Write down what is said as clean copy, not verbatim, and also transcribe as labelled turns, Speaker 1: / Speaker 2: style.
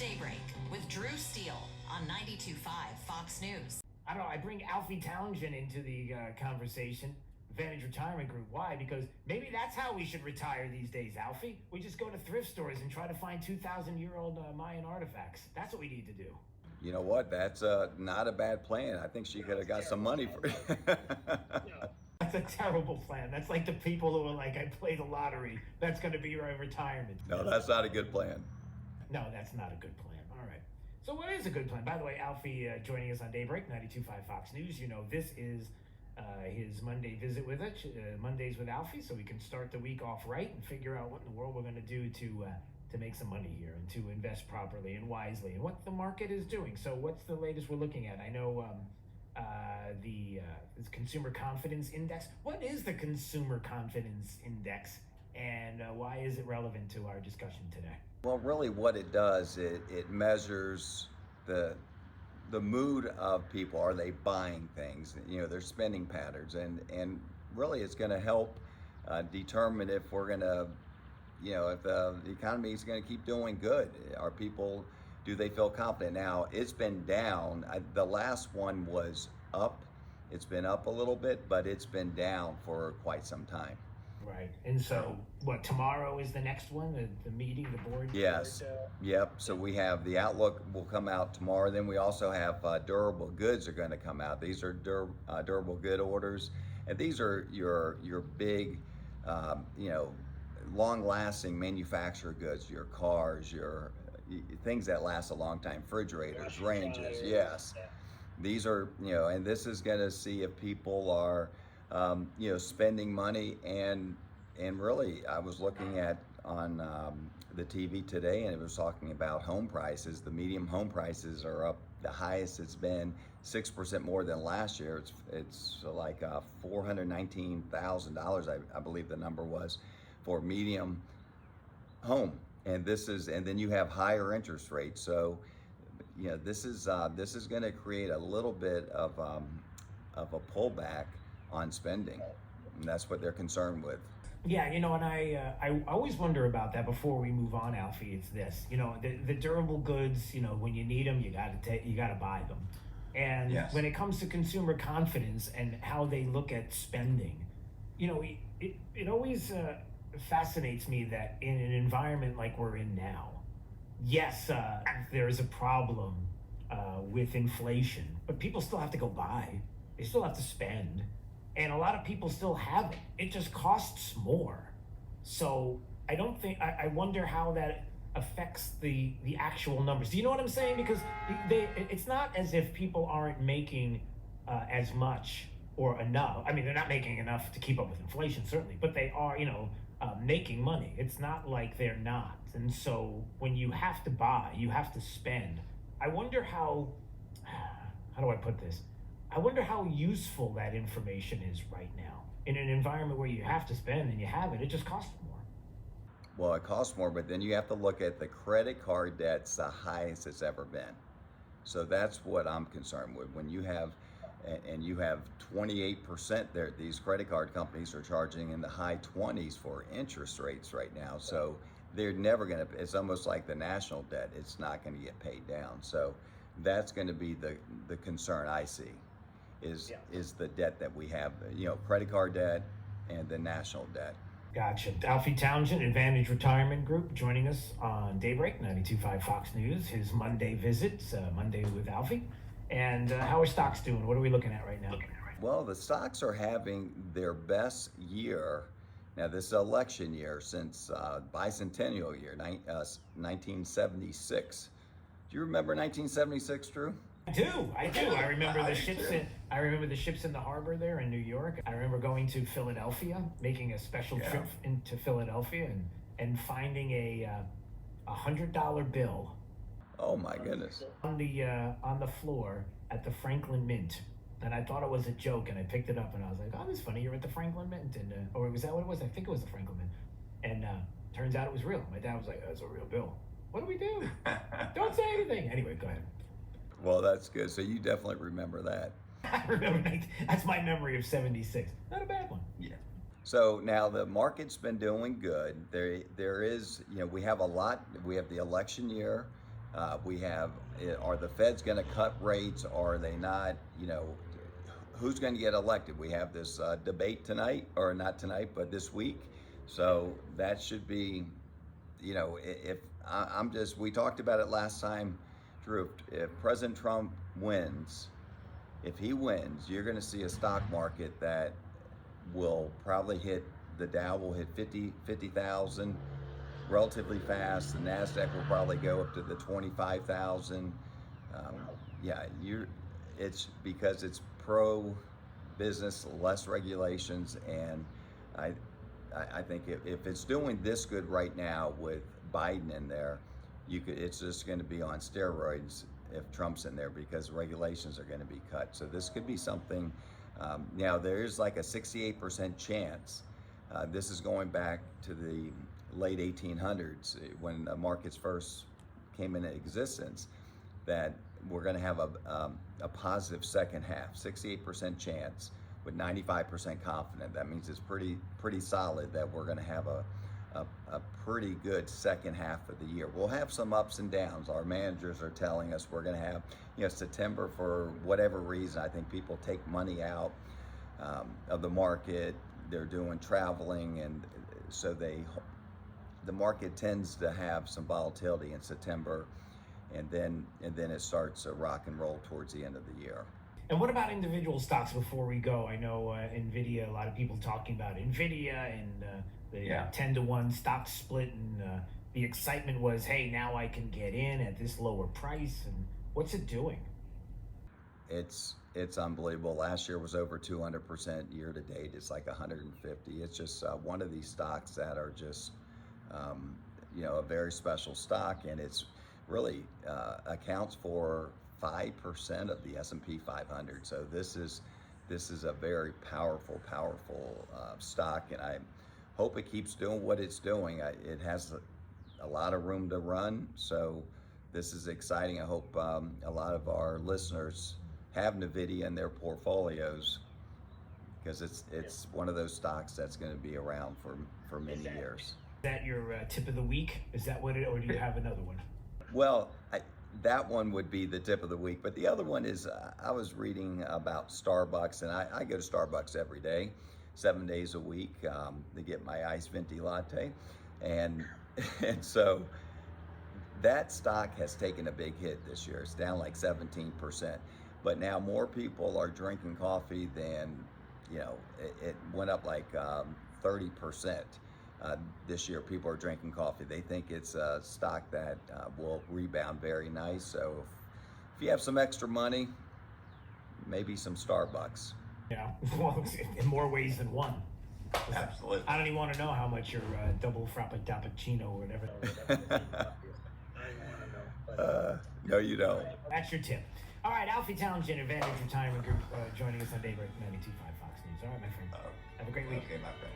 Speaker 1: Daybreak with Steele on 92.5 Fox News.
Speaker 2: I don't know, I bring Alfie Tounjian into the conversation. Advantage Retirement Group. Why? Because maybe that's how we should retire these days, Alfie. We just go to thrift stores and try to find 2,000-year-old Mayan artifacts. That's what we need to do.
Speaker 3: You know what? That's not a bad plan. I think she could have got some money for it.
Speaker 2: That's a terrible plan. That's like the people who are like, I play the lottery. That's going to be my retirement.
Speaker 3: No, that's not a good plan.
Speaker 2: No, that's not a good plan. All right. So what is a good plan? By the way, Alfie joining us on Daybreak, 92.5 Fox News. You know, this is his Monday visit with us, Mondays with Alfie, so we can start the week off right and figure out what in the world we're going to do to make some money here and to invest properly and wisely and what the market is doing. So what's the latest we're looking at? I know the Consumer Confidence Index. What is the Consumer Confidence Index, and why is it relevant to our discussion today?
Speaker 3: Well, really what it does, it measures the mood of people. Are they buying things? You know, their spending patterns, and really it's going to help determine if we're going to, you know, if the economy is going to keep doing good. Are people, do they feel confident? Now, it's been down. The last one was up. It's been up a little bit, but it's been down for quite some time.
Speaker 2: Right. And so, what, tomorrow is the next one, the meeting, the board?
Speaker 3: Yes. Yep. So we have the outlook will come out tomorrow. Then we also have durable goods are going to come out. These are durable good orders, and these are your big, you know, long-lasting manufactured goods. Your cars, your things that last a long time. Refrigerators, ranges. Yes. These are, you know, and this is going to see if people are, you know, spending money, and really I was looking at on the TV today, and it was talking about home prices. The median home prices are up the highest it's been, 6% more than last year. It's like $419,000, I believe the number was, for medium home. And this is, and then you have higher interest rates. So, you know, this is going to create a little bit of a pullback on spending, and that's what they're concerned with.
Speaker 2: Yeah, you know, and I always wonder about that. Before we move on, Alfie, it's this, you know, the durable goods, you know, when you need them, you gotta buy them. And yes, when it comes to consumer confidence and how they look at spending, you know, it always fascinates me that in an environment like we're in now, yes, there's a problem with inflation, but people still have to go buy. They still have to spend. And a lot of people still have it. It just costs more. So I don't think, I wonder how that affects the actual numbers. Do you know what I'm saying? Because it's not as if people aren't making as much or enough. I mean, they're not making enough to keep up with inflation, certainly, but they are, you know, making money. It's not like they're not. And so when you have to buy, you have to spend. I wonder how do I put this? I wonder how useful that information is right now in an environment where you have to spend and you have it. It just costs more.
Speaker 3: Well, it costs more, but then you have to look at the credit card debt's the highest it's ever been. So that's what I'm concerned with. When you have, and you have 28% there, these credit card companies are charging in the high 20s for interest rates right now. So they're never going to, it's almost like the national debt. It's not going to get paid down. So that's going to be the concern I see. Is the debt that we have, you know, credit card debt and the national debt.
Speaker 2: Gotcha. Alfie Tounjian, Advantage Retirement Group, joining us on Daybreak, 92.5 Fox News, his Monday visits, Monday with Alfie. And how are stocks doing? What are we looking at right now?
Speaker 3: Well, the stocks are having their best year. Now, this is election year since bicentennial year, 1976. Do you remember 1976, Drew?
Speaker 2: I do. I remember the ships. I remember the ships in the harbor there in New York. I remember going to Philadelphia, making a special trip into Philadelphia, and finding a $100 bill.
Speaker 3: Oh my goodness!
Speaker 2: On the floor at the Franklin Mint, and I thought it was a joke, and I picked it up, and I was like, "Oh, that's funny. You're at the Franklin Mint," and or was that what it was? I think it was the Franklin Mint, and turns out it was real. My dad was like, "That's a real bill. What do we do? Don't say anything." Anyway, go ahead.
Speaker 3: Well, that's good. So you definitely remember that.
Speaker 2: I remember. That's my memory of 76. Not a bad one.
Speaker 3: Yeah. So now the market's been doing good. There is, you know, we have a lot. We have the election year. We have, are the Feds going to cut rates? Or are they not? You know, who's going to get elected? We have this debate tonight, or not tonight, but this week. So that should be, you know, if I'm just, we talked about it last time, Drew, if President Trump wins, if he wins, you're going to see a stock market that will probably hit, the Dow will hit 50,000 relatively fast. The NASDAQ will probably go up to the 25,000. Yeah, it's because it's pro business, less regulations, and I think if it's doing this good right now with Biden in there, it's just going to be on steroids if Trump's in there, because regulations are going to be cut. So this could be something. Now there's like a 68% chance. This is going back to the late 1800s when the markets first came into existence, that we're going to have a positive second half. 68% chance with 95% confident. That means it's pretty solid that we're going to have a pretty good second half of the year. We'll have some ups and downs. Our managers are telling us we're going to have, you know, September, for whatever reason, I think people take money out of the market. They're doing traveling, and so the market tends to have some volatility in September, and then it starts to rock and roll towards the end of the year.
Speaker 2: And what about individual stocks before we go? I know NVIDIA, a lot of people talking about NVIDIA and the 10-to-1 stock split, and the excitement was, hey, now I can get in at this lower price. And what's it doing?
Speaker 3: It's unbelievable. Last year was over 200%. Year to date, it's like 150. It's just one of these stocks that are just, you know, a very special stock, and it's really accounts for 5% of the S&P 500. So this is a very powerful stock, and I hope it keeps doing what it's doing. It has a lot of room to run, so this is exciting. I hope a lot of our listeners have NVIDIA in their portfolios, because it's one of those stocks that's going to be around for many years.
Speaker 2: Is that your tip of the week? Is that what it, or do you have another one?
Speaker 3: Well, that one would be the tip of the week, but the other one is I was reading about Starbucks, and I go to Starbucks every day, 7 days a week, to get my iced venti latte, and so that stock has taken a big hit this year. It's down like 17%, but now more people are drinking coffee than, you know, it went up like 30%. This year, people are drinking coffee. They think it's a stock that will rebound very nice. So if you have some extra money, maybe some Starbucks.
Speaker 2: Yeah, well, in more ways than one.
Speaker 3: Absolutely.
Speaker 2: I don't even want to know how much your double frappuccino or whatever.
Speaker 3: No, you don't.
Speaker 2: That's your tip. All right, Alfie Tounjian, Advantage Retirement Group, joining us on Daybreak 92.5 Fox News. All right, my friend. Have a great week.
Speaker 3: Okay, my friend.